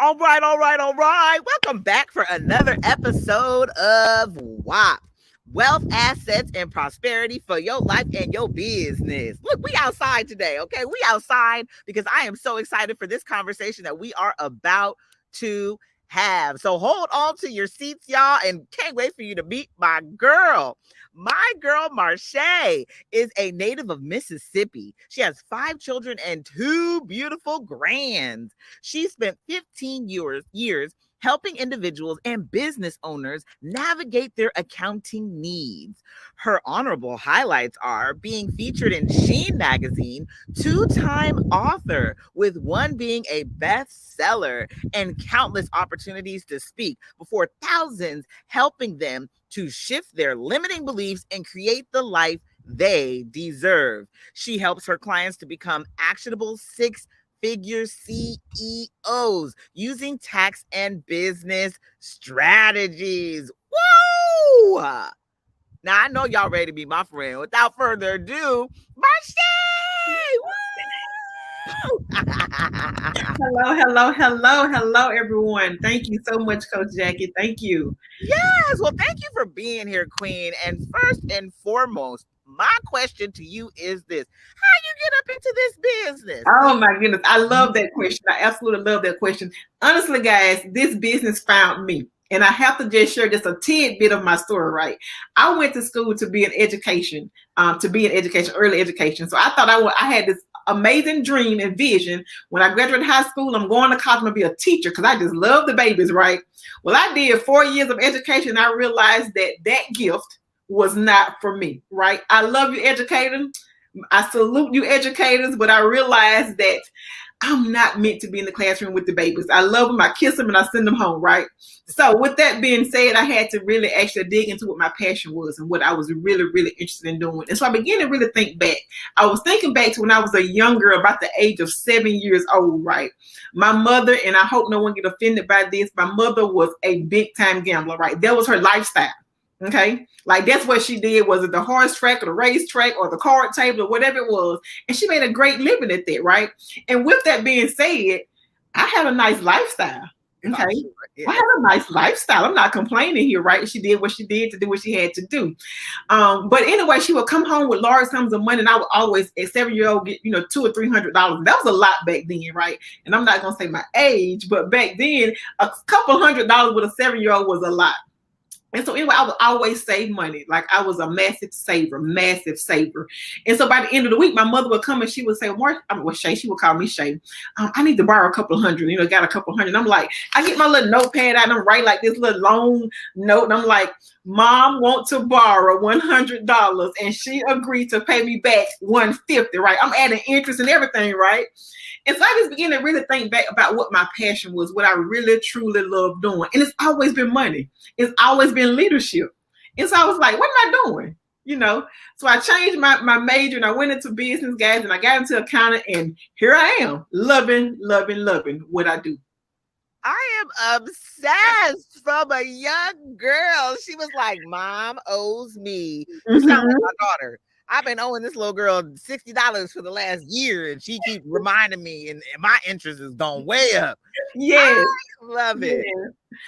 All right, all right, all right. Welcome back for another episode of WAP. Wealth, assets, and prosperity for your life and your business. Look, we outside today, okay? We outside because I am so excited for this conversation that we are about to have. So hold on to your seats, y'all, and can't wait for you to meet my girl. My girl, Marche, is a native of Mississippi. She has 5 children and 2 beautiful grands. She spent 15 years helping individuals and business owners navigate their accounting needs. Her honorable highlights are being featured in Sheen magazine, two-time author, with one being a bestseller, and countless opportunities to speak before thousands, helping them to shift their limiting beliefs and create the life they deserve. She helps her clients to become actionable six-figure CEOs using tax and business strategies. Woo! Now I know y'all ready to be my friend. Without further ado, Marcy! Hello, everyone. Thank you so much, Coach Jacqui. Thank you. Yes, well, thank you for being here, Queen. And first and foremost, my question to you is this: how you get up into this business? Oh my goodness, I love that question. I absolutely love that question. Honestly, guys, this business found me. And I have to just share just a tidbit of my story, right? I went to school to be in education, early education. So I thought I had this amazing dream and vision. When I graduated high school, I'm going to college, I'm gonna be a teacher because I just love the babies, right? Well, I did 4 years of education. And I realized that gift was not for me, right? I love you, educator. I salute you, educators, but I realized that I'm not meant to be in the classroom with the babies. I love them, I kiss them, and I send them home, right? So with that being said, I had to really actually dig into what my passion was and what I was really, really interested in doing. And so I began to really think back. I was thinking back to when I was a young girl, about the age of 7 years old, right? My mother, and I hope no one get offended by this, my mother was a big time gambler, right? That was her lifestyle. Okay, like that's what she did. Was it the horse track or the race track or the card table or whatever it was? And she made a great living at that, right? And with that being said, I had a nice lifestyle. Okay, I had a nice lifestyle. I'm not complaining here, right? She did what she did to do what she had to do. But anyway, she would come home with large sums of money, and I would always, at 7-year-old, get $200 or $300. That was a lot back then, right? And I'm not gonna say my age, but back then, a couple $100 with a 7-year-old was a lot. And so anyway, I would always save money. Like I was a massive saver. And so by the end of the week, my mother would come and she would say, Shay, she would call me Shay. I need to borrow a couple hundred, got a couple hundred. And I'm like, I get my little notepad out and I'm writing like this little long note. And I'm like, Mom want to borrow $100. And she agreed to pay me back $150, right? I'm adding interest and everything, right? And so I just began to really think back about what my passion was, what I really, truly love doing. And it's always been money. It's always been leadership. And so I was like, what am I doing? So I changed my major and I went into business, guys, and I got into accounting. And here I am, loving what I do. I am obsessed from a young girl. She was like, Mom owes me. You sound like my daughter. I've been owing this little girl $60 for the last year, and she keeps reminding me, and my interest is going way up. Yeah, I love it. Yeah,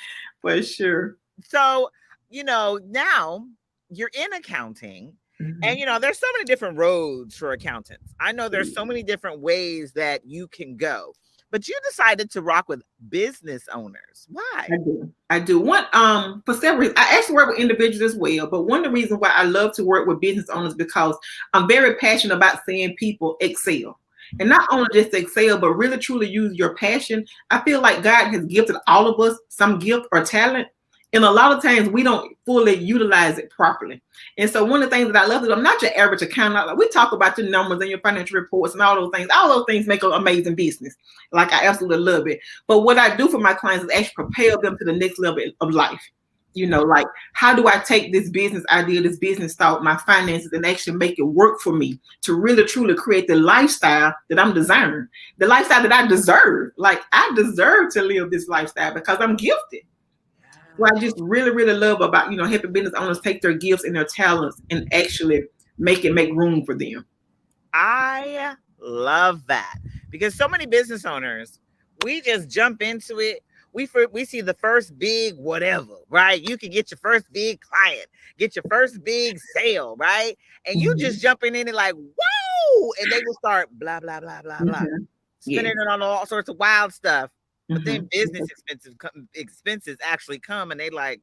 for sure. So, now you're in accounting, and there's so many different roads for accountants. I know there's so many different ways that you can go. But you decided to rock with business owners. Why? I do. One, for several reasons. I actually work with individuals as well, but one of the reasons why I love to work with business owners because I'm very passionate about seeing people excel. And not only just excel, but really truly use your passion. I feel like God has gifted all of us some gift or talent. And a lot of times we don't fully utilize it properly. And so one of the things that I love is I'm not your average accountant. Like we talk about your numbers and your financial reports and all those things. All those things make an amazing business. Like I absolutely love it. But what I do for my clients is actually propel them to the next level of life. Like how do I take this business idea, this business thought, my finances, and actually make it work for me to really truly create the lifestyle that I'm desiring, the lifestyle that I deserve. Like I deserve to live this lifestyle because I'm gifted. What I just really, really love about, helping business owners take their gifts and their talents and actually make room for them. I love that because so many business owners we just jump into it. We see the first big whatever, right? You can get your first big client, get your first big sale, right? And you just jumping in it like, whoa, and they will start blah blah blah blah blah, spending Yes. it on all sorts of wild stuff. But then business Mhm. expenses actually come, and they like,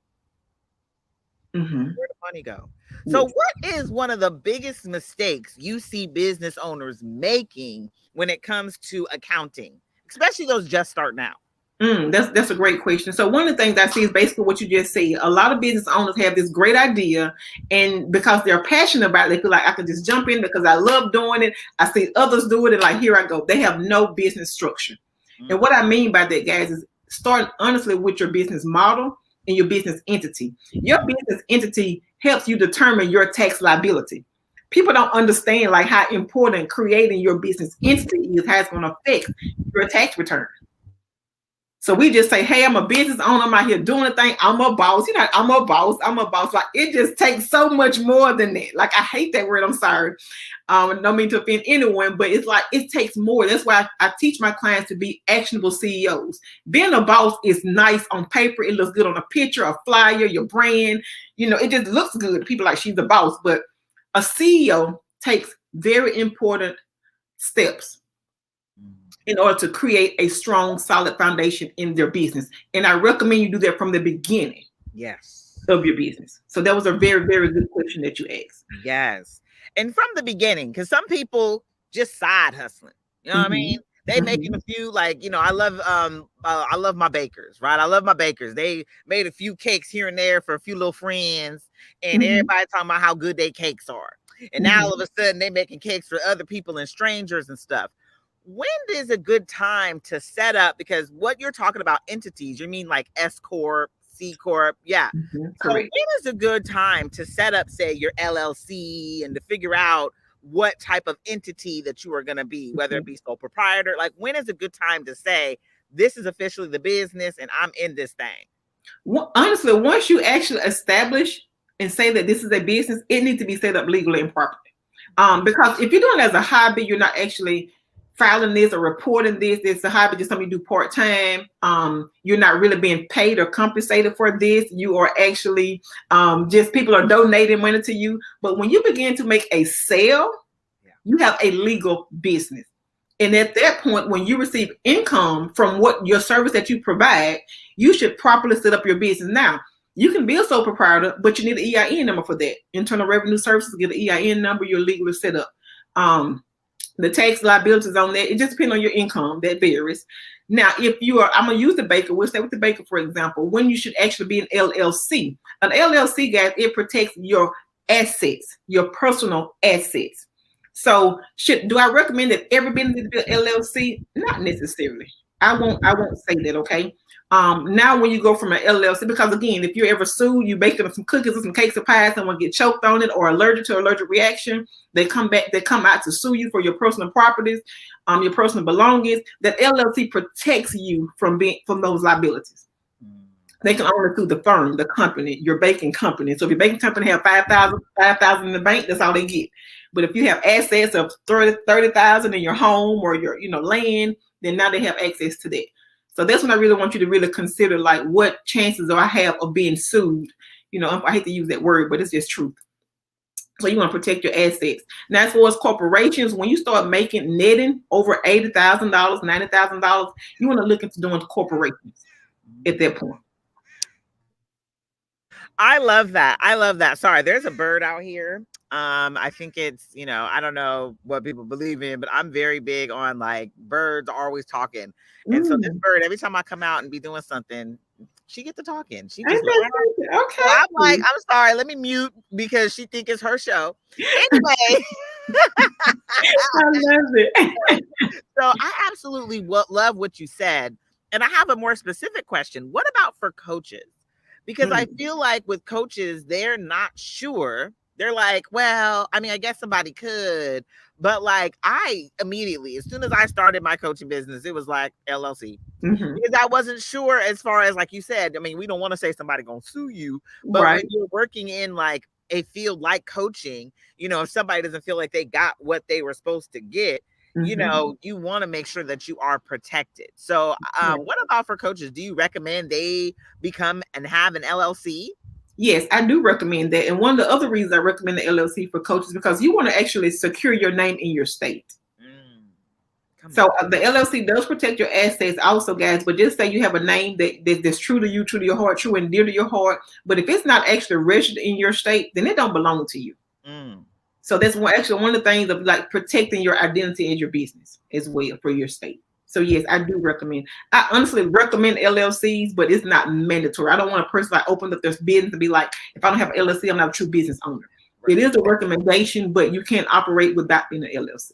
Mhm. where the money go? So, Yes. what is one of the biggest mistakes you see business owners making when it comes to accounting, especially those just starting out? That's a great question. So one of the things I see is basically what you just said. A lot of business owners have this great idea, and because they're passionate about it, they feel like I can just jump in because I love doing it. I see others do it, and like here I go. They have no business structure. And what I mean by that, guys, is start honestly with your business model and your business entity. Your business entity helps you determine your tax liability. People don't understand like how important creating your business entity is, how it's going to affect your tax return. So we just say, hey, I'm a business owner. I'm out here doing a thing. I'm a boss. You know, I'm a boss. I'm a boss. Like it just takes so much more than that. Like I hate that word. I'm sorry. I don't mean to offend anyone, but it's like it takes more. That's why I teach my clients to be actionable CEOs. Being a boss is nice on paper. It looks good on a picture, a flyer, your brand. You know, it just looks good. People are like she's the boss, but a CEO takes very important steps in order to create a strong, solid foundation in their business. And I recommend you do that from the beginning Yes. of your business. So that was a very, very good question that you asked. Yes. And from the beginning, because some people just side hustling. You know what I mean? They making a few like, I love my bakers, right? I love my bakers. They made a few cakes here and there for a few little friends, and everybody talking about how good their cakes are. And now all of a sudden they making cakes for other people and strangers and stuff. When is a good time to set up? Because what you're talking about entities, you mean like S Corp, C Corp. Yeah. So when Correct. is a good time to set up, say, your LLC and to figure out what type of entity that you are going to be, whether it be sole proprietor? Like, when is a good time to say, this is officially the business and I'm in this thing? Well, honestly, once you actually establish and say that this is a business, it needs to be set up legally and properly. Because if you're doing it as a hobby, you're not actually filing this or reporting this. It's a hobby, just something you do part time. You're not really being paid or compensated for this. You are actually just people are donating money to you. But when you begin to make a sale, you have a legal business. And at that point, when you receive income from what your service that you provide, you should properly set up your business. Now, you can be a sole proprietor, but you need an EIN number for that. Internal Revenue Services get an EIN number. You're legally set up. The tax liabilities on that, it just depends on your income. That varies. Now, if you are, I'm going to use the baker. We'll stay with the baker, for example, when you should actually be an LLC. An LLC, guys, it protects your assets, your personal assets. So do I recommend that every business needs to be an LLC? Not necessarily. I won't say that, okay? Now when you go from an LLC, because again, if you're ever sued, you bake them some cookies or some cakes or pies, someone get choked on it or allergic reaction, they come out to sue you for your personal properties, your personal belongings. That LLC protects you from those liabilities. They can only sue the firm, the company, your baking company. So if your baking company have 5,000 in the bank, that's all they get. But if you have assets of 30,000 in your home or your land, then now they have access to that. So that's when I really want you to really consider like what chances do I have of being sued. I hate to use that word, but it's just truth. So you want to protect your assets. Now, as far as corporations, when you start netting over $80,000, $90,000, you want to look into doing corporations at that point. I love that. I love that. Sorry, there's a bird out here. I think it's, I don't know what people believe in, but I'm very big on like birds are always talking. And so this bird, every time I come out and be doing something, she get to talking. She just okay. So I'm like, I'm sorry, let me mute because she think it's her show. Anyway. I love it. So I absolutely love what you said. And I have a more specific question. What about for coaches? Because I feel like with coaches, they're not sure. They're like, well, I mean, I guess somebody could, but like I immediately, as soon as I started my coaching business, it was like LLC. Because I wasn't sure as far as like you said, I mean, we don't want to say somebody gonna sue you, but when you're working in like a field like coaching, if somebody doesn't feel like they got what they were supposed to get, you want to make sure that you are protected. So, Yeah. what about for coaches? Do you recommend they become and have an LLC? Yes, I do recommend that. And one of the other reasons I recommend the LLC for coaches because you want to actually secure your name in your state. Mm, So the LLC does protect your assets also, guys, but just say you have a name that's true to you, true to your heart, true and dear to your heart. But if it's not actually registered in your state, then it don't belong to you. Mm. So that's one of the things of like protecting your identity as your business as well for your state. So yes, I do recommend. I honestly recommend LLCs, but it's not mandatory. I don't want a person like open up their business to be like, if I don't have an LLC, I'm not a true business owner. Right. It is a recommendation, but you can't operate without being an LLC.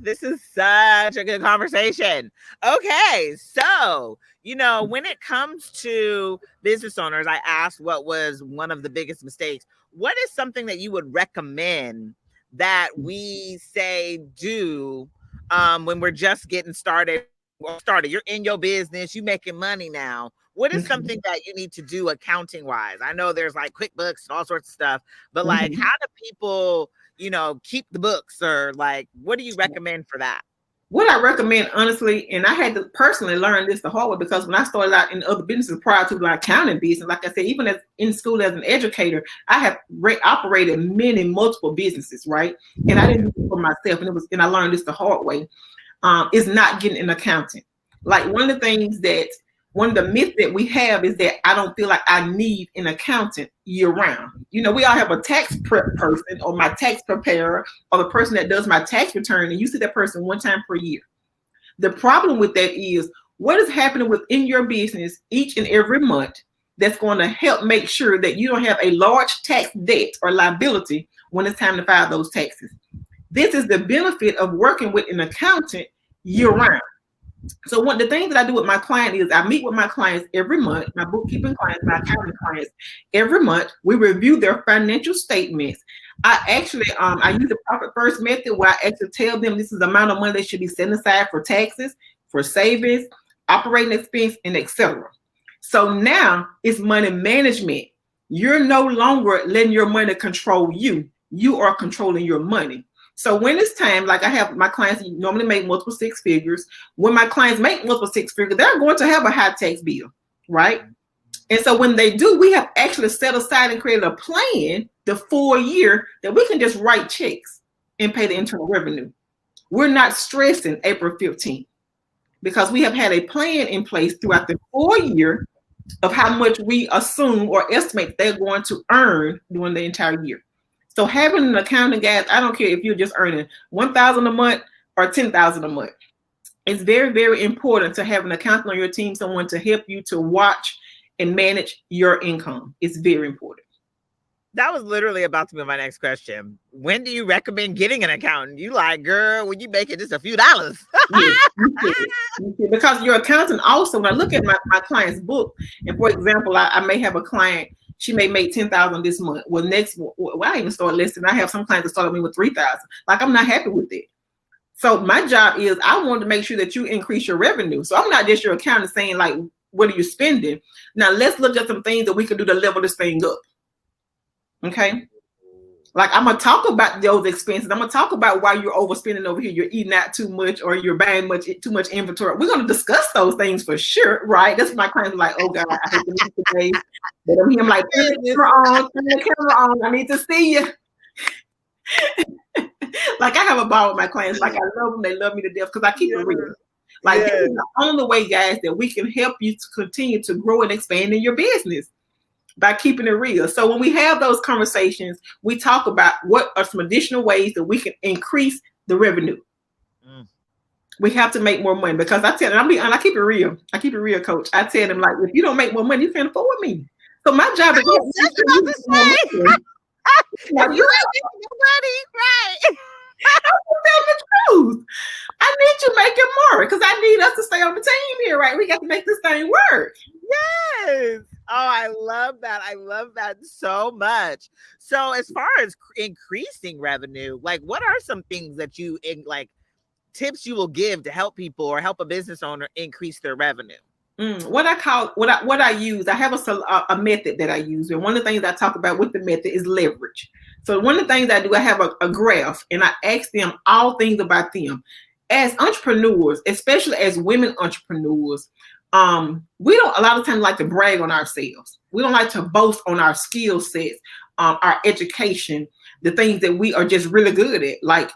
This is such a good conversation. Okay, so when it comes to business owners, I asked what was one of the biggest mistakes. What is something that you would recommend that we say do when we're just getting started? You're in your business, you making money now. What is something that you need to do accounting wise? I know there's like QuickBooks and all sorts of stuff, but like how do people keep the books, or like, what do you recommend for that? What I recommend, honestly, and I had to personally learn this the hard way because when I started out in other businesses prior to my accounting business, like I said, even as in school as an educator, I have operated multiple businesses, right? And I didn't do it for myself, and I learned this the hard way. Is not getting an accountant. Like one of the myths that we have is that I don't feel like I need an accountant year round. We all have a tax prep person or my tax preparer or the person that does my tax return, and you see that person one time per year. The problem with that is what is happening within your business each and every month that's going to help make sure that you don't have a large tax debt or liability when it's time to file those taxes. This is the benefit of working with an accountant year round. So one the things that I do with my client is I meet with my clients every month, my bookkeeping clients, my accounting clients every month. We review their financial statements. I actually I use the profit first method where I actually tell them this is the amount of money they should be setting aside for taxes, for savings, operating expense, and etc. So now it's money management. You're no longer letting your money control you. You are controlling your money. So when it's time, like I have my clients normally make multiple six figures. When my clients make multiple six figures, they're going to have a high tax bill, right? And so when they do, we have actually set aside and created a plan the full year that we can just write checks and pay the internal revenue. We're not stressing April 15th because we have had a plan in place throughout the full year of how much we assume or estimate they're going to earn during the entire year. So having an accounting, guys, I don't care if you're just earning $1,000 a month or $10,000 a month. It's very, very important to have an accountant on your team, someone to help you to watch and manage your income. It's very important. That was literally about to be my next question. When do you recommend getting an accountant? You like, girl, when you make it just a few dollars. Yes, because your accountant also, when I look at my client's book, and for example, I may have a client, she may make $10,000 this month. Well, I even start listing. I have some clients that start with me with $3,000. Like, I'm not happy with it. So my job is I want to make sure that you increase your revenue. So I'm not just your accountant saying like, what are you spending? Now let's look at some things that we can do to level this thing up. Okay. Like I'm gonna talk about those expenses. I'm gonna talk about why you're overspending over here. You're eating out too much, or you're buying too much inventory. We're gonna discuss those things for sure, right? That's my clients like, oh God, I hate to meet today. But I'm here, I'm like, turn the camera on. I need to see you. Like I have a ball with my clients. Like I love them. They love me to death because I keep it real. Like this is the only way, guys, that we can help you to continue to grow and expand in your business. By keeping it real. So when we have those conversations, we talk about what are some additional ways that we can increase the revenue. We have to make more money because I tell them, I keep it real. I keep it real, coach. I tell them like, if you don't make more money, you can't afford me. So my job is like, you ain't making money, right? I'm telling the truth. I need you making more because I need us to stay on the team here, right? We got to make this thing work. Yes. Oh, I love that. I love that so much. So as far as increasing revenue, like what are some things that like tips you will give to help people or help a business owner increase their revenue? What I use, I have a method that I use, and one of the things I talk about with the method is leverage. So one of the things I do, I have a graph, and I ask them all things about them. As entrepreneurs, especially as women entrepreneurs, we don't a lot of times like to brag on ourselves. We don't like to boast on our skill sets, our education, the things that we are just really good at. Like,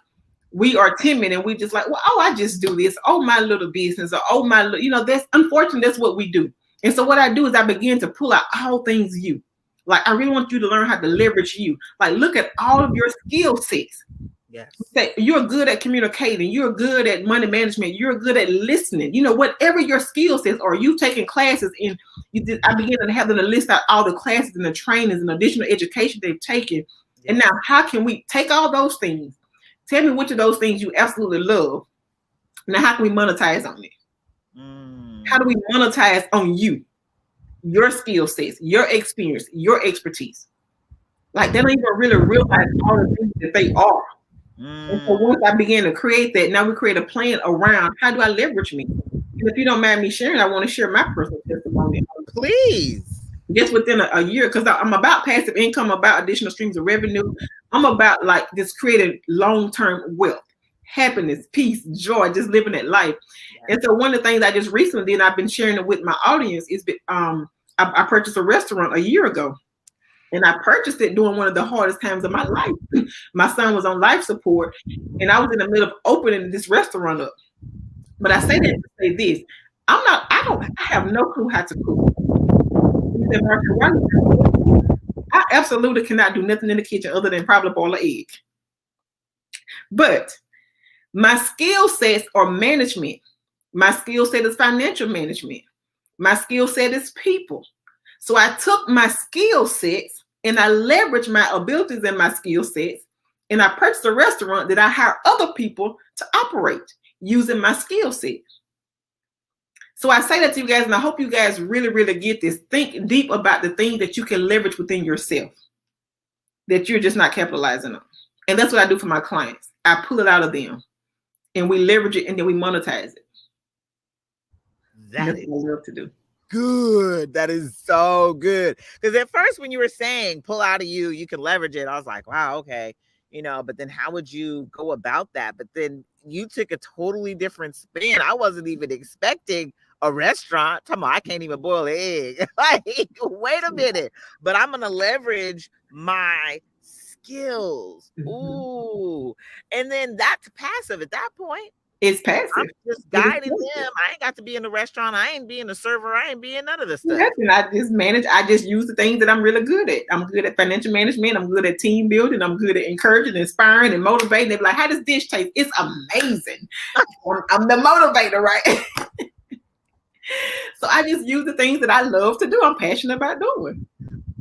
we are timid and we just like, well, oh, I just do this. Oh, my little business, or oh, that's unfortunate. That's what we do. And so what I do is I begin to pull out all things you. Like, I really want you to learn how to leverage you. Like, look at all of your skill sets. Yes. You're good at communicating. You're good at money management. You're good at listening. Whatever your skill sets are, you taking classes in. I begin to have them to list out all the classes and the trainings and additional education they've taken. Yes. And now, how can we take all those things? Tell me which of those things you absolutely love. Now, how can we monetize on it? How do we monetize on you, your skill sets, your experience, your expertise? Like, they don't even really realize all the things that they are. And so once I began to create that, now we create a plan around how do I leverage me? And if you don't mind me sharing, I want to share my personal testimony. Please. Just within a year, because I'm about passive income, about additional streams of revenue. I'm about like just creating long-term wealth, happiness, peace, joy, just living that life. Yeah. And so one of the things I just recently did, I've been sharing it with my audience, is I purchased a restaurant a year ago. And I purchased it during one of the hardest times of my life. My son was on life support, and I was in the middle of opening this restaurant up. But I say that to say this: I have no clue how to cook. I absolutely cannot do nothing in the kitchen other than probably boil an egg. But my skill sets are management. My skill set is financial management. My skill set is people. So I took my skill sets and I leveraged my abilities and my skill sets, and I purchased a restaurant that I hire other people to operate using my skill set. So I say that to you guys, and I hope you guys really, really get this. Think deep about the things that you can leverage within yourself that you're just not capitalizing on. And that's what I do for my clients. I pull it out of them, and we leverage it, and then we monetize it. That's what I love to do. Good. That is so good. Because at first, when you were saying pull out of you, you can leverage it, I was like, wow, okay. But then how would you go about that? But then you took a totally different spin. I wasn't even expecting a restaurant. Come on, I can't even boil an egg. Like, wait a minute. But I'm going to leverage my skills. Ooh. And then that's passive at that point. It's passive. I'm just guiding them. I ain't got to be in the restaurant. I ain't being a server. I ain't being none of this stuff. And I just manage. I just use the things that I'm really good at. I'm good at financial management. I'm good at team building. I'm good at encouraging, inspiring, and motivating. They're like, how does this taste? It's amazing. I'm the motivator, right? So I just use the things that I love to do. I'm passionate about doing.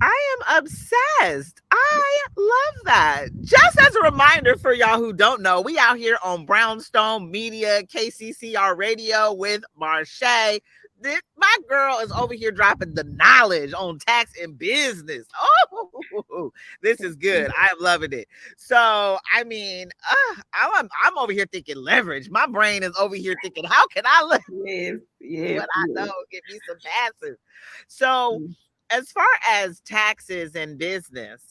I am obsessed. I love that. Just as a reminder for y'all who don't know, we out here on Brownstone Media, KCCR Radio with Marche. My girl is over here dropping the knowledge on tax and business. Oh, this is good. I'm loving it. So, I mean, I'm over here thinking leverage. My brain is over here thinking, how can I leverage what I know? Give me some passive. So, as far as taxes and business,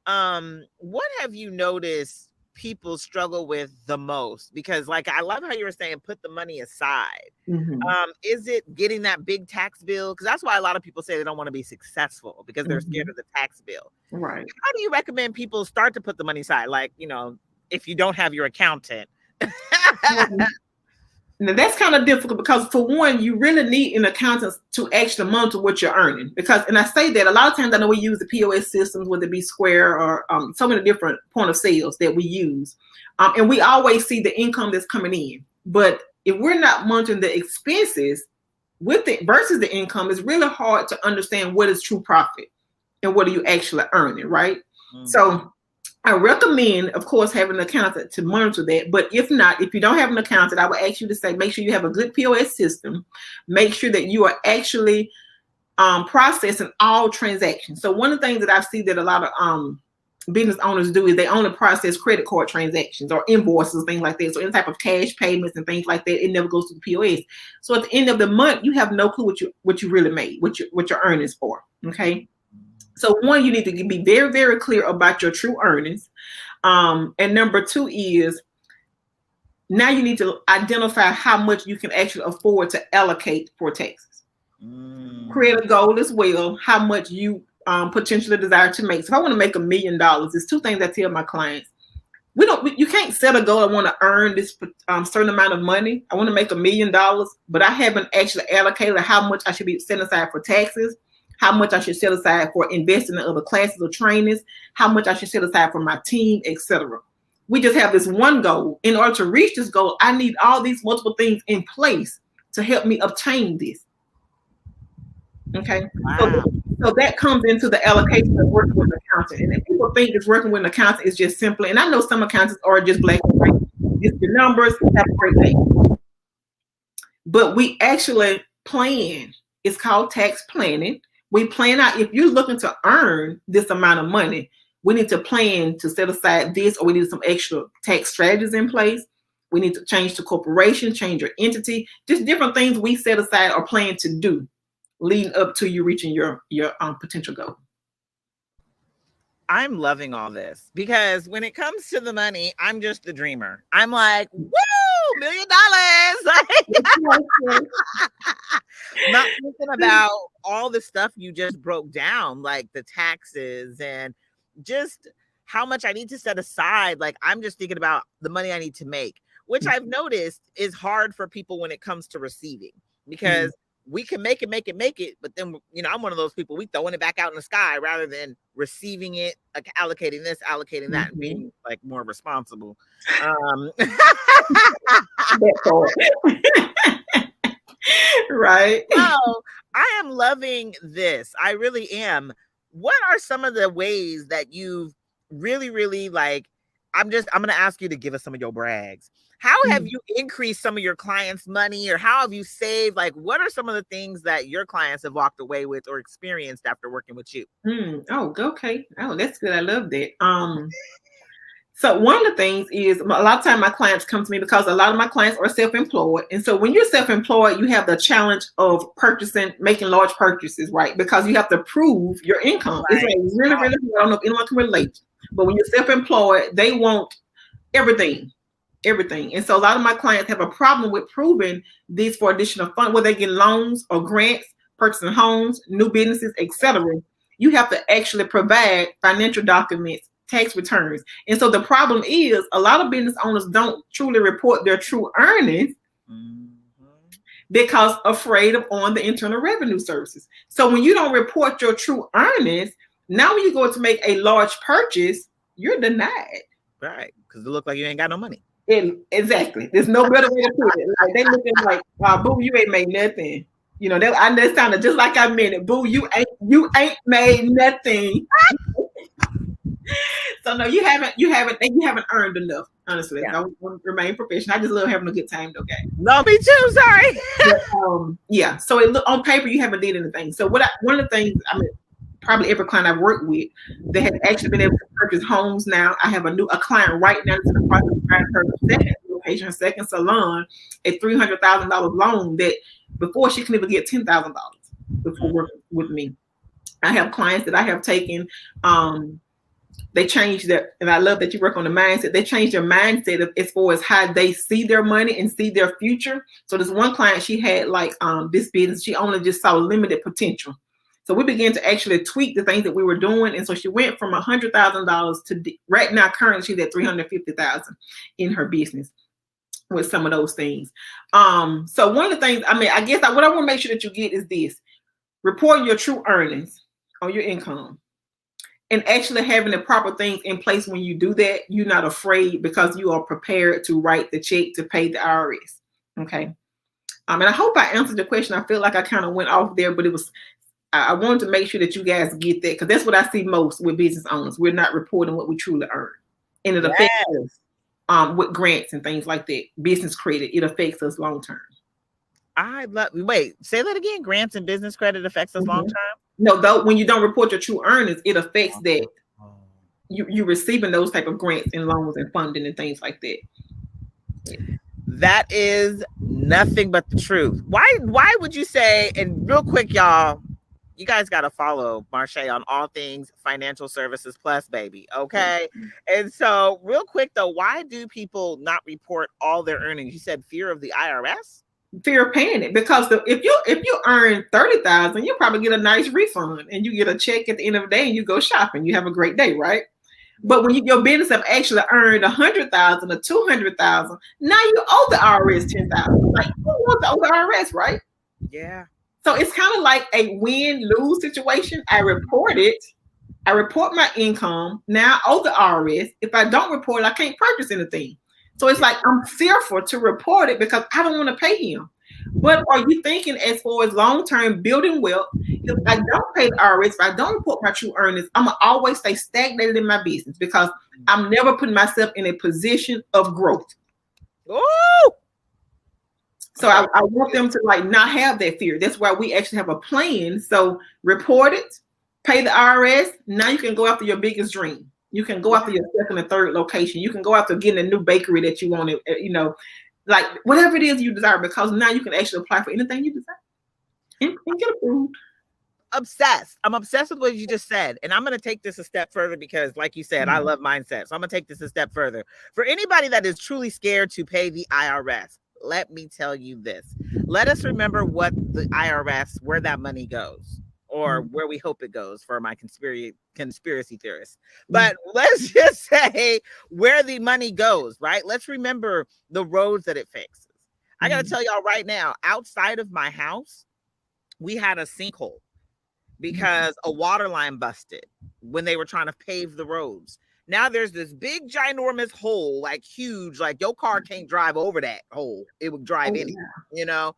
what have you noticed people struggle with the most? Because, like, I love how you were saying, put the money aside. Mm-hmm. Is it getting that big tax bill? Because that's why a lot of people say they don't want to be successful because they're scared of the tax bill. Right. How do you recommend people start to put the money aside? Like, if you don't have your accountant. Now, that's kind of difficult because, for one, you really need an accountant to actually monitor what you're earning. And I say that a lot of times I know we use the POS systems, whether it be Square or so many different point of sales that we use. And we always see the income that's coming in. But if we're not monitoring the expenses with it versus the income, it's really hard to understand what is true profit and what are you actually earning, right? Mm-hmm. So I recommend, of course, having an accountant to monitor that. But if not, if you don't have an accountant, I would ask you to say, make sure you have a good POS system. Make sure that you are actually processing all transactions. So one of the things that I see that a lot of business owners do is they only process credit card transactions or invoices, things like that. So any type of cash payments and things like that, it never goes to the POS. So at the end of the month, you have no clue what you really made, what your earnings for. Okay. So one, you need to be very, very clear about your true earnings. And number two is now you need to identify how much you can actually afford to allocate for taxes. Create a goal as well, how much you potentially desire to make. So if I want to make $1 million, there's two things I tell my clients. You can't set a goal. I want to earn this certain amount of money. I want to make $1 million, but I haven't actually allocated how much I should be setting aside for taxes, how much I should set aside for investing in other classes or trainings, how much I should set aside for my team, etc. We just have this one goal. In order to reach this goal, I need all these multiple things in place to help me obtain this. Okay. Wow. So that comes into the allocation of working with an accountant. And if people think it's working with an accountant is just simply, and I know some accountants are just black and white, just the numbers, have a great day. But we actually plan. It's called tax planning. We plan out, if you're looking to earn this amount of money, we need to plan to set aside this, or we need some extra tax strategies in place. We need to change to corporation, change your entity, just different things we set aside or plan to do leading up to you reaching your potential goal. I'm loving all this because when it comes to the money, I'm just the dreamer. I'm like, woo, $1 million. Not thinking about all the stuff you just broke down, like the taxes and just how much I need to set aside. Like I'm just thinking about the money I need to make, which I've noticed is hard for people when it comes to receiving, because we can make it, but then, you know, I'm one of those people, we throwing it back out in the sky rather than receiving it, like allocating this, allocating that, and being like more responsible. Right. So I am loving this. I really am. What are some of the ways that you've really like, I'm going to ask you to give us some of your brags. How have you increased some of your clients' money, or how have you saved? Like, what are some of the things that your clients have walked away with or experienced after working with you? Oh, okay. Oh, that's good. I love that. So one of the things is a lot of time my clients come to me because a lot of my clients are self-employed. And so when you're self-employed, you have the challenge of making large purchases, right? Because you have to prove your income. Right. It's like really, really, I don't know if anyone can relate, but when you're self-employed, they want everything. And so a lot of my clients have a problem with proving these for additional funds, whether they get loans or grants, purchasing homes, new businesses, etc. You have to actually provide financial documents, tax returns. And so the problem is a lot of business owners don't truly report their true earnings because afraid of on the Internal Revenue Services. So when you don't report your true earnings, now when you go to make a large purchase, you're denied. Right. Because it looks like you ain't got no money. Exactly. There's no better way to put it. Like they looking like, boo, you ain't made nothing. You know, that sounded just like I meant it. Boo, you ain't made nothing. So no, you haven't earned enough. Honestly, I want to remain professional. I just love having a good time, okay? No, me too. Sorry. But, yeah. So it look on paper you haven't did anything. So one of the things, I mean, probably every client I've worked with, they have actually been able to purchase homes now. I have a client right now that's in the process of buying her second location, her second salon, a $300,000 loan that before she can even get $10,000 before working with me. I have clients that I have taken, they changed their, and I love that you work on the mindset. They changed their mindset as far as how they see their money and see their future. So this one client, she had like this business, she only just saw limited potential. So we began to actually tweak the things that we were doing. And so she went from $100,000 to right now, currently she's at $350,000 in her business with some of those things. So one of the things, I mean, I guess what I want to make sure that you get is this: reporting your true earnings on your income and actually having the proper things in place. When you do that, you're not afraid because you are prepared to write the check to pay the IRS. Okay. And I hope I answered the question. I feel like I kind of went off there, but I wanted to make sure that you guys get that, because that's what I see most with business owners. We're not reporting what we truly earn. And it affects us with grants and things like that. Business credit, it affects us long term. Wait, say that again. Grants and business credit affects us long term? No, though when you don't report your true earnings, it affects that. you're receiving those type of grants and loans and funding and things like that. Yeah. That is nothing but the truth. Why would you say, and real quick, y'all, you guys got to follow Marche on all things financial services plus, baby. Okay. And so real quick though, why do people not report all their earnings? You said fear of the IRS? Fear of paying it, because if you earn 30,000, you probably get a nice refund and you get a check at the end of the day and you go shopping. You have a great day, right? But when your business have actually earned 100,000 or 200,000, now you owe the IRS 10,000. Like, who wants to owe the IRS, right? Yeah. So it's kind of like a win-lose situation. I report it. I report my income. Now I owe the IRS. If I don't report it, I can't purchase anything. So it's like I'm fearful to report it because I don't want to pay him. But are you thinking as far as long-term building wealth? If I don't pay the IRS, if I don't report my true earnings, I'm going to always stay stagnated in my business because I'm never putting myself in a position of growth. Ooh! So I want them to like not have that fear. That's why we actually have a plan. So report it, pay the IRS. Now you can go after your biggest dream. You can go after your second and third location. You can go after getting a new bakery that you want to, like whatever it is you desire, because now you can actually apply for anything you desire and get approved. Obsessed. I'm obsessed with what you just said. And I'm going to take this a step further because, like you said, I love mindset. So I'm going to take this a step further. For anybody that is truly scared to pay the IRS, let me tell you this. Let us remember what the IRS, where that money goes, or where we hope it goes for my conspiracy theorists. But let's just say where the money goes, right? Let's remember the roads that it fixes. I got to tell y'all right now, outside of my house, we had a sinkhole because a water line busted when they were trying to pave the roads. Now there's this big ginormous hole, like huge, like your car can't drive over that hole. It would drive in it,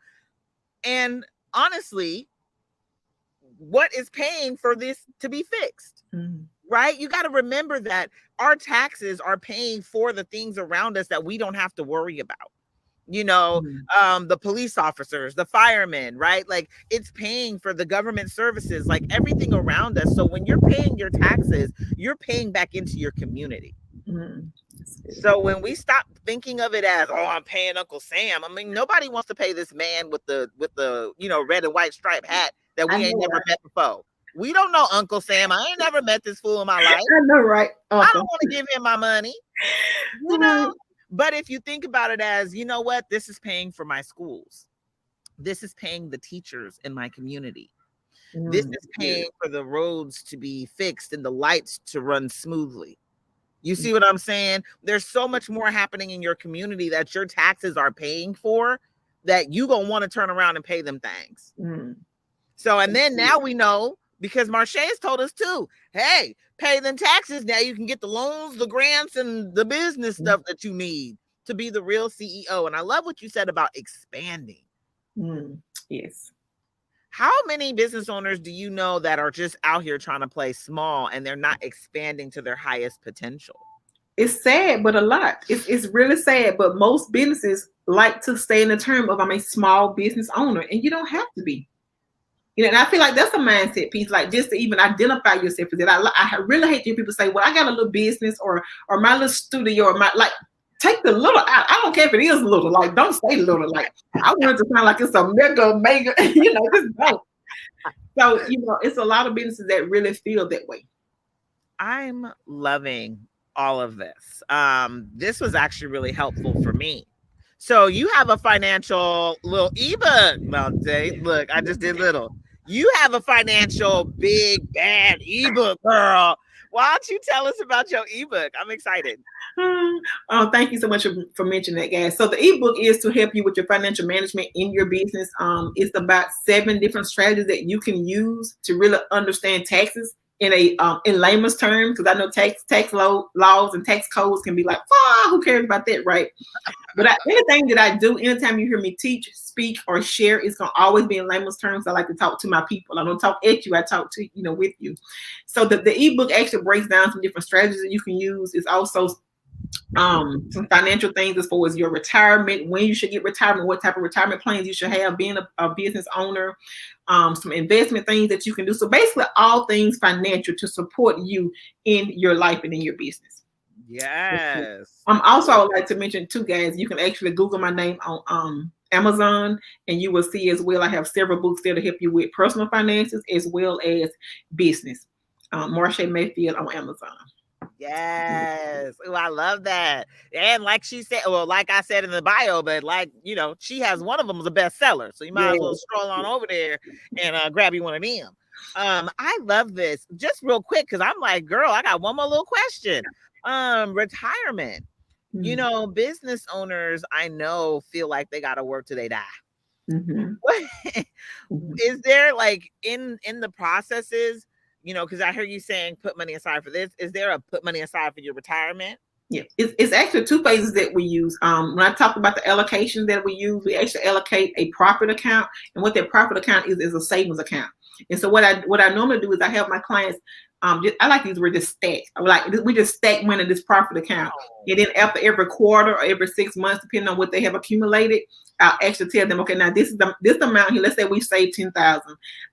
And honestly, what is paying for this to be fixed, right? You got to remember that our taxes are paying for the things around us that we don't have to worry about. The police officers, the firemen, right? Like it's paying for the government services, like everything around us. So when you're paying your taxes, you're paying back into your community. So when we stop thinking of it as, I'm paying Uncle Sam. I mean, nobody wants to pay this man with the red and white striped hat that we ain't never met before. We don't know Uncle Sam. I ain't never met this fool in my life. I know, right? I don't want to give him my money. But if you think about it as, you know what, this is paying for my schools. This is paying the teachers in my community. This is paying for the roads to be fixed and the lights to run smoothly. You see what I'm saying? There's so much more happening in your community that your taxes are paying for that you gonna want to turn around and pay them things. So, and then now we know, because Marche has told us too, hey, pay them taxes. Now you can get the loans, the grants, and the business stuff that you need to be the real CEO. And I love what you said about expanding. Yes. How many business owners do you know that are just out here trying to play small and they're not expanding to their highest potential? It's sad, but a lot. It's really sad, but most businesses like to stay in the term of I'm a small business owner, and you don't have to be. And I feel like that's a mindset piece, like just to even identify yourself as that. I really hate when people say, well, I got a little business or my little studio or take the little out. I don't care if it is little, like don't say little. Like I want it to sound like it's a mega, just don't. So, it's a lot of businesses that really feel that way. I'm loving all of this. This was actually really helpful for me. So you have a financial little ebook, Monte. Look, I just did little. You have a financial big bad ebook, girl. Why don't you tell us about your ebook? I'm excited. Oh, thank you so much for mentioning that, guys. So the ebook is to help you with your financial management in your business. It's about 7 different strategies that you can use to really understand taxes in layman's terms, because I know tax laws and tax codes can be like, who cares about that, right? But anything that I do, anytime you hear me teach, speak, or share, it's going to always be in layman's terms. I like to talk to my people. I don't talk at you. I talk to, with you. So the ebook actually breaks down some different strategies that you can use. It's also Some financial things as far as your retirement, when you should get retirement, what type of retirement plans you should have, being a business owner, some investment things that you can do. So basically all things financial to support you in your life and in your business. Yes. Also, I would like to mention too, guys, you can actually Google my name on Amazon, and you will see as well. I have several books there to help you with personal finances as well as business. Marsha Mayfield on Amazon. Yes. Oh, I love that. And like she said, well, like I said in the bio, but like, she has one of them as a bestseller. So you might as well stroll on over there and grab you one of them. I love this. Just real quick, because I'm like, girl, I got one more little question. Retirement. Business owners, I know, feel like they got to work till they die. Mm-hmm. Is there like in the processes, because I heard you saying put money aside for this. Is there a put money aside for your retirement? Yeah, it's actually two phases that we use. When I talk about the allocations that we use, we actually allocate a profit account, and what that profit account is a savings account. And so what I normally do is I have my clients. I like these. We're just stack. We just stack money in this profit account, and then after every quarter or every 6 months, depending on what they have accumulated, I'll actually tell them, okay, now this is this amount here. Let's say we saved 10,000,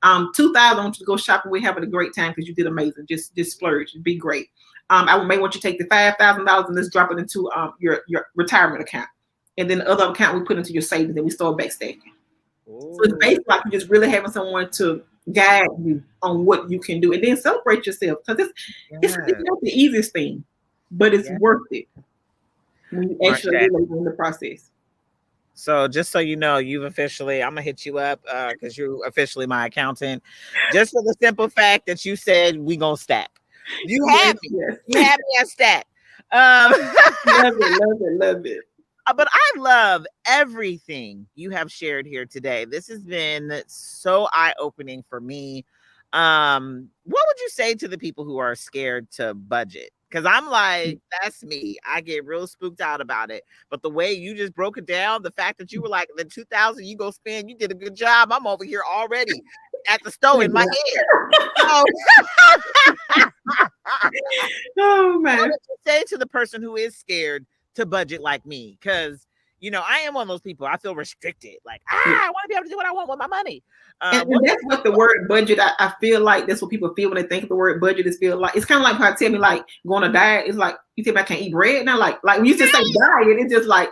2,000. I want you to go shopping. We're having a great time because you did amazing. Just splurge, be great. I may want you to take the $5,000 and let's drop it into your retirement account, and then the other account we put into your savings, and we start back stacking. So it's basically like you're just really having someone to guide you on what you can do, and then celebrate yourself, because it's not the easiest thing, but it's worth it when you actually really in the process. So just so you know, you've officially, I'm gonna hit you up because you're officially my accountant, just for the simple fact that you said we gonna stack. You had me. Yes. You had me at stack. Love it. But I love everything you have shared here today. This has been so eye-opening for me. What would you say to the people who are scared to budget? Because I'm like, that's me. I get real spooked out about it. But the way you just broke it down, the fact that you were like, the 2,000 you go spend, you did a good job. I'm over here already at the stove in my head. Oh man. What would you say to the person who is scared to budget like me? Because I am one of those people. I feel restricted. Like, I want to be able to do what I want with my money. And that's what the word budget, I feel like that's what people feel when they think of the word budget. Is feel like it's kind of like how I tell me like going to diet. It's like you tell me I can't eat bread now. Like when you just say diet, it's just like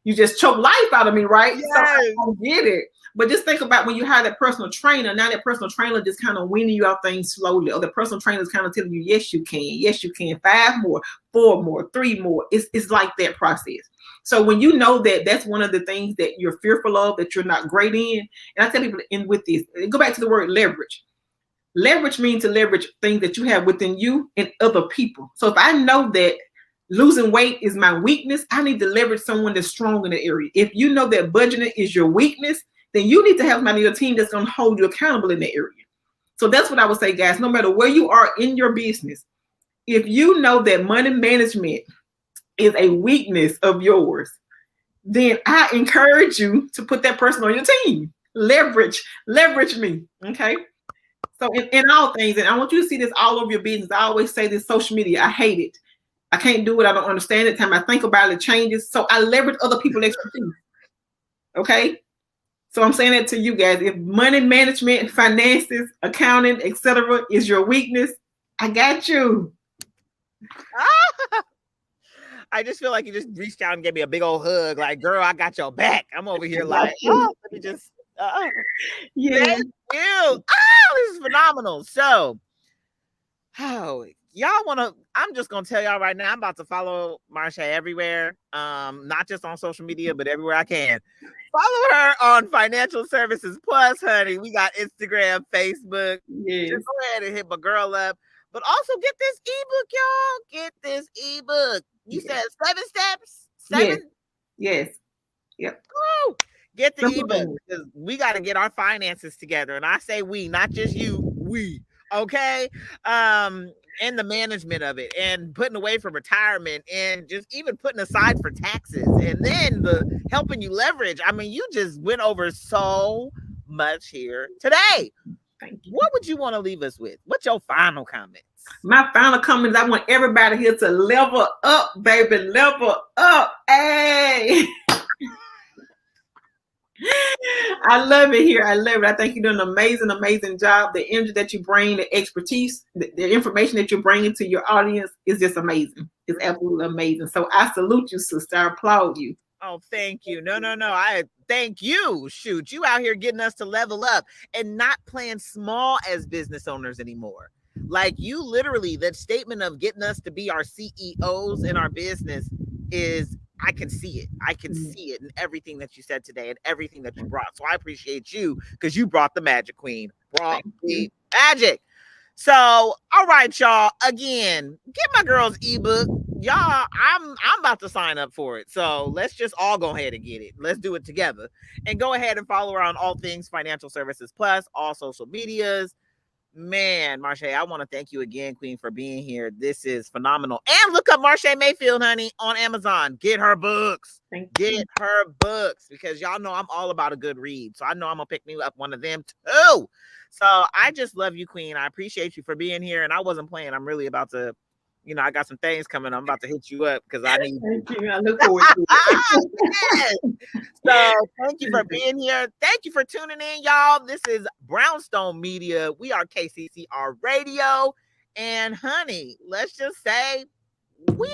you just choke life out of me, right? Yes. So I don't get it. But just think about when you hire that personal trainer. Now that personal trainer just kind of weaning you out things slowly, or the personal trainer is kind of telling you, yes, you can, 5 more, 4 more, 3 more. It's like that process. So when you know that that's one of the things that you're fearful of, that you're not great in, and I tell people in with this, go back to the word leverage. Leverage means to leverage things that you have within you and other people. So if I know that losing weight is my weakness, I need to leverage someone that's strong in the area. If you know that budgeting is your weakness, then you need to have somebody on your team that's going to hold you accountable in the area. So that's what I would say, guys. No matter where you are in your business, if you know that money management is a weakness of yours, then I encourage you to put that person on your team. Leverage me. Okay. So in all things, and I want you to see this all over your business. I always say this: social media, I hate it. I can't do it. I don't understand it. Time I think about it, it changes. So I leverage other people's expertise. Okay. So I'm saying that to you guys. If money management, finances, accounting, etc. is your weakness, I got you. I just feel like you just reached out and gave me a big old hug. Like, girl, I got your back. I'm over here like, let me just. Yeah. Thank you. This is phenomenal. So, y'all want to, I'm just going to tell y'all right now, I'm about to follow Marsha everywhere. Not just on social media, but everywhere I can. Follow her on Financial Services Plus, honey. We got Instagram, Facebook. Yes. Just go ahead and hit my girl up. But also get this ebook, y'all. Get this ebook. You said 7 steps? 7? Yes. Yep. Woo! Get the ebook, because we got to get our finances together. And I say we, not just you, we. Okay? And the management of it, and putting away for retirement, and just even putting aside for taxes, and then the helping you leverage. I mean, you just went over so much here today. Thank you. What would you want to leave us with? What's your final comments? My final comment is I want everybody here to level up, baby. Level up. Hey. I love it here. I love it. I think you're doing an amazing, amazing job. The energy that you bring, the expertise, the information that you're bringing to your audience is just amazing. It's absolutely amazing. So I salute you, sister. I applaud you. Oh, thank you. No. I thank you. Shoot, you out here getting us to level up and not playing small as business owners anymore. Like you literally, that statement of getting us to be our CEOs in our business is, I can see it. I can see it in everything that you said today and everything that you brought. So I appreciate you because you brought the magic, queen. Brought the magic. So, all right, y'all. Again, get my girl's ebook. Y'all, I'm about to sign up for it. So let's just all go ahead and get it. Let's do it together. And go ahead and follow her on all things Financial Services Plus, all social medias. Man, Marche, I want to thank you again, Queen, for being here. This is phenomenal. And look up Marche Mayfield, honey, on Amazon. Get her books. Get her books because y'all know I'm all about a good read. So I know I'm going to pick me up one of them too. So I just love you, Queen. I appreciate you for being here. And I wasn't playing. I'm really about to, I got some things coming. I'm about to hit you up because I need. Thank you. I look forward to it. Yes. So thank you for being here. Thank you for tuning in, y'all. This is Brownstone Media. We are KCCR Radio. And honey, let's just say we